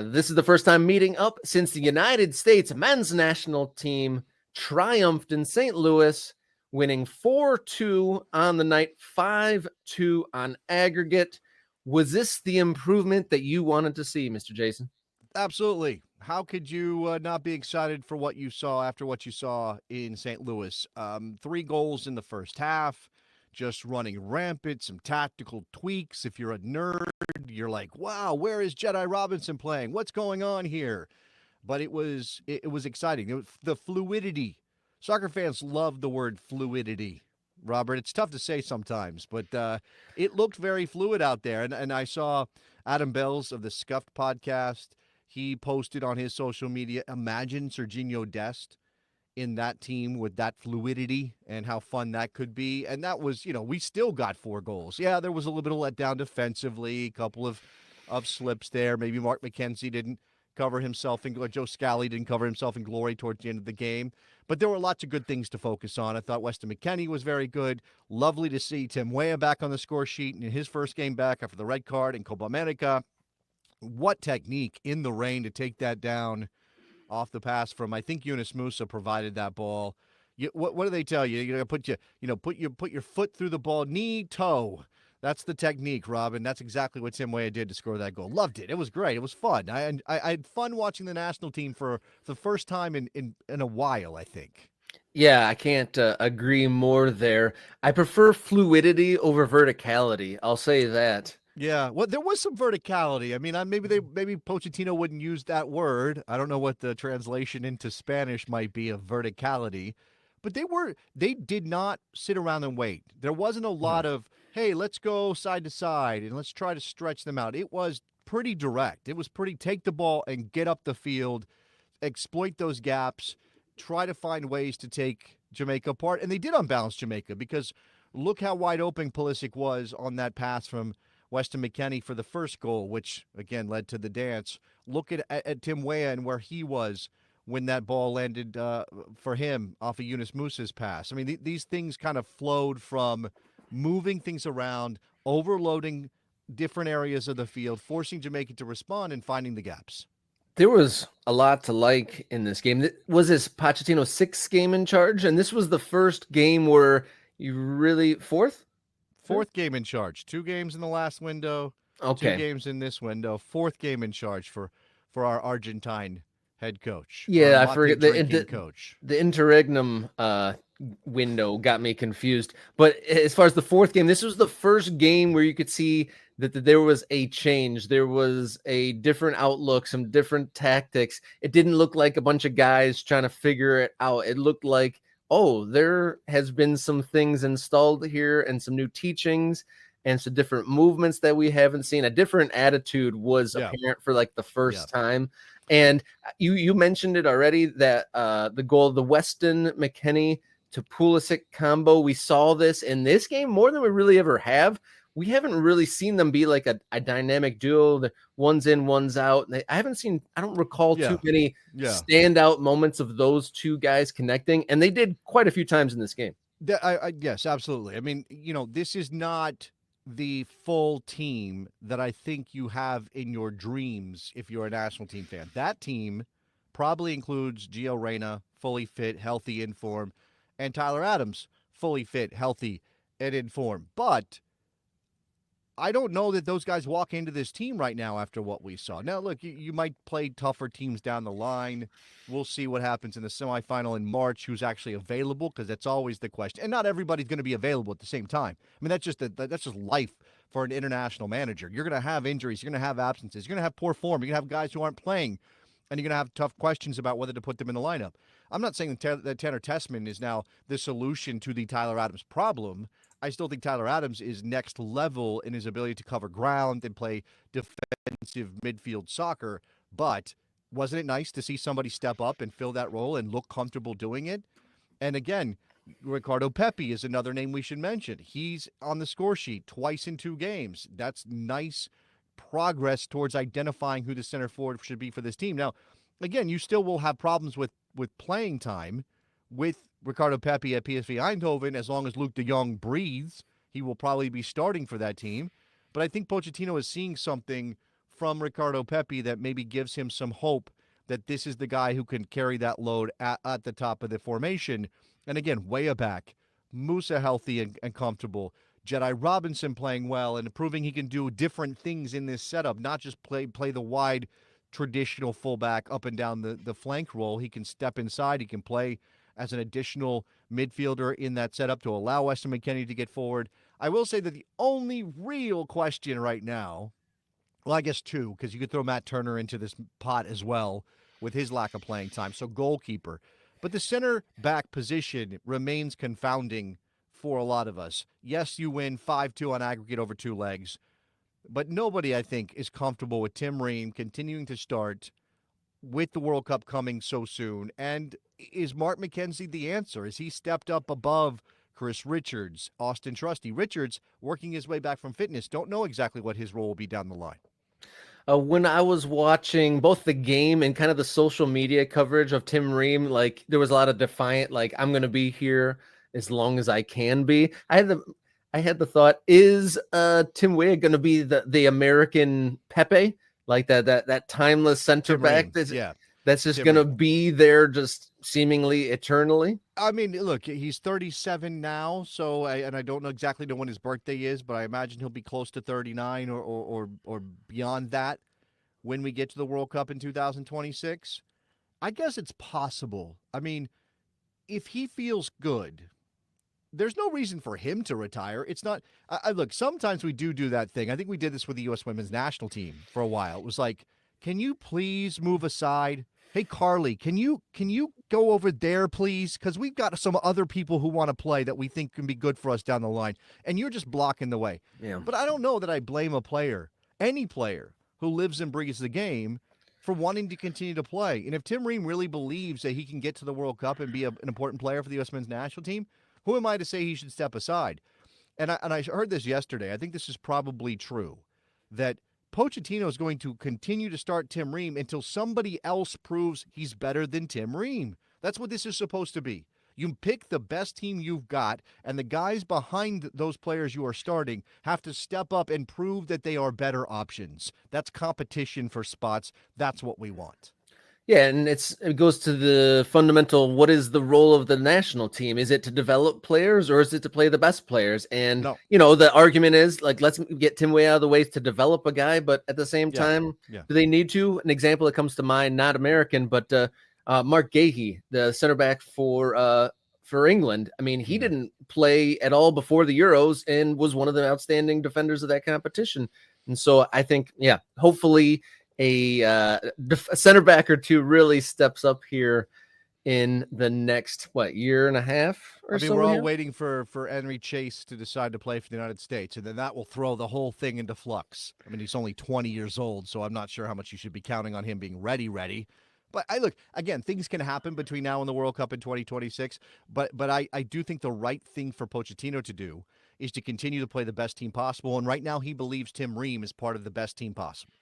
This is the first time meeting up since the United States men's national team triumphed in St. Louis, winning 4-2 on the night, 5-2 on aggregate. Was this the improvement that you wanted to see, Mr. Jason? Absolutely. How could you not be excited for what you saw after what you saw in St. Louis? 3 goals in the first half, just running rampant, some tactical tweaks. If you're a nerd, you're like, wow, where is Jedi Robinson playing? What's going on here? But it was exciting. The fluidity. Soccer fans love the word fluidity. Robert, it's tough to say sometimes, but it looked very fluid out there. And I saw Adam Bells of the Scuffed podcast. He posted on his social media, imagine Serginho Dest in that team with that fluidity and how fun that could be. And that was, we still got 4 goals. Yeah, there was a little bit of letdown defensively, a couple of slips there. Maybe Mark McKenzie didn't cover himself in glory. Joe Scally didn't cover himself in glory towards the end of the game. But there were lots of good things to focus on. I thought Weston McKennie was very good. Lovely to see Tim Weah back on the score sheet in his first game back after the red card in Copa America. What technique in the rain to take that down off the pass from, I think Yunus Musa provided that ball. What do they tell you? You're gonna put your foot through the ball, knee, toe. That's the technique, Robin. That's exactly what Tim Weah did to score that goal. Loved it. It was great. It was fun. I had fun watching the national team for the first time in a while, I think. Yeah, I can't agree more there. I prefer fluidity over verticality. I'll say that. Yeah, well, there was some verticality. I mean, maybe Pochettino wouldn't use that word. I don't know what the translation into Spanish might be of verticality, but they did not sit around and wait. There wasn't a lot of, hey, let's go side to side and let's try to stretch them out. It was pretty direct. It was pretty take the ball and get up the field, exploit those gaps, try to find ways to take Jamaica apart. And they did unbalance Jamaica because look how wide open Pulisic was on that pass from Weston McKennie for the first goal, which, again, led to the dance. Look at Tim Weah and where he was when that ball landed for him off of Yunus Musa's pass. I mean, these things kind of flowed from moving things around, overloading different areas of the field, forcing Jamaica to respond and finding the gaps. There was a lot to like in this game. Was this Pochettino's 6th game in charge? And this was the first game where you really... Fourth game in charge. 2 games in the last window. Okay. 2 games in this window. 4th game in charge for our Argentine head coach. Yeah, I forget the coach. The interregnum window got me confused. But as far as the 4th game, this was the first game where you could see that there was a change. There was a different outlook, some different tactics. It didn't look like a bunch of guys trying to figure it out. It looked like, oh, there has been some things installed here and some new teachings and some different movements that we haven't seen. A different attitude was apparent for like the first time. And you mentioned it already that the goal of the Weston McKennie to Pulisic combo, we saw this in this game more than we really ever have. We haven't really seen them be like a dynamic duo. The one's in, one's out. I don't recall too many standout moments of those two guys connecting, and they did quite a few times in this game. Yes, absolutely. I mean, this is not the full team that I think you have in your dreams if you're a national team fan. That team probably includes Gio Reyna, fully fit, healthy, in form, and Tyler Adams, fully fit, healthy, and in form. But I don't know that those guys walk into this team right now after what we saw. Now, look, you might play tougher teams down the line. We'll see what happens in the semifinal in March, who's actually available, because that's always the question. And not everybody's going to be available at the same time. I mean, that's just life for an international manager. You're going to have injuries. You're going to have absences. You're going to have poor form. You're going to have guys who aren't playing, and you're going to have tough questions about whether to put them in the lineup. I'm not saying that Tanner Tessman is now the solution to the Tyler Adams problem. I still think Tyler Adams is next level in his ability to cover ground and play defensive midfield soccer. But wasn't it nice to see somebody step up and fill that role and look comfortable doing it? And again, Ricardo Pepi is another name we should mention. He's on the score sheet twice in 2 games. That's nice progress towards identifying who the center forward should be for this team. Now, again, you still will have problems with playing time with Ricardo Pepi at PSV Eindhoven. As long as Luke de Jong breathes, he will probably be starting for that team. But I think Pochettino is seeing something from Ricardo Pepi that maybe gives him some hope that this is the guy who can carry that load at the top of the formation. And again, way back, Musa healthy and comfortable. Jedi Robinson playing well and proving he can do different things in this setup, not just play the wide traditional fullback up and down the flank role. He can step inside. He can play as an additional midfielder in that setup to allow Weston McKennie to get forward. I will say that the only real question right now, well, I guess two, because you could throw Matt Turner into this pot as well with his lack of playing time. So goalkeeper. But the center back position remains confounding for a lot of us. Yes, you win 5-2 on aggregate over 2 legs, but nobody, I think, is comfortable with Tim Ream continuing to start with the World Cup coming so soon. And is Mark McKenzie the answer? Is he stepped up above Chris Richards, Austin Trusty? Richards working his way back from fitness. Don't know exactly what his role will be down the line. When I was watching both the game and kind of the social media coverage of Tim Ream, like there was a lot of defiant, like I'm going to be here as long as I can be. I had the thought, is Tim Weah going to be the American Pepe, like that timeless center back that's just going to be there just seemingly eternally? I mean, look, he's 37 now, so I don't know exactly when his birthday is, but I imagine he'll be close to 39 or beyond that when we get to the World Cup in 2026. I guess it's possible. I mean, if he feels good, there's no reason for him to retire. It's not. Look, sometimes we do that thing. I think we did this with the U.S. women's national team for a while. It was like, can you please move aside? Hey, Carly, can you go over there, please? Because we've got some other people who want to play that we think can be good for us down the line, and you're just blocking the way. Yeah. But I don't know that I blame a player, any player who lives and breathes the game, for wanting to continue to play. And if Tim Ream really believes that he can get to the World Cup and be an important player for the U.S. men's national team, who am I to say he should step aside? And I heard this yesterday. I think this is probably true, that Pochettino is going to continue to start Tim Ream until somebody else proves he's better than Tim Ream. That's what this is supposed to be. You pick the best team you've got, and the guys behind those players you are starting have to step up and prove that they are better options. That's competition for spots. That's what we want. Yeah, and it goes to the fundamental, what is the role of the national team? Is it to develop players or is it to play the best players? And, the argument is, like, let's get Tim Weah out of the way to develop a guy, but at the same time, do they need to? An example that comes to mind, not American, but Mark Gahey, the center back for England. I mean, he didn't play at all before the Euros and was one of the outstanding defenders of that competition. And so I think, hopefully a center back or two really steps up here in the next year and a half or so. We're all waiting for Henry Chase to decide to play for the United States, and then that will throw the whole thing into flux. I mean, he's only 20 years old, so I'm not sure how much you should be counting on him being ready. But look, again, things can happen between now and the World Cup in 2026, but I do think the right thing for Pochettino to do is to continue to play the best team possible, and right now he believes Tim Ream is part of the best team possible.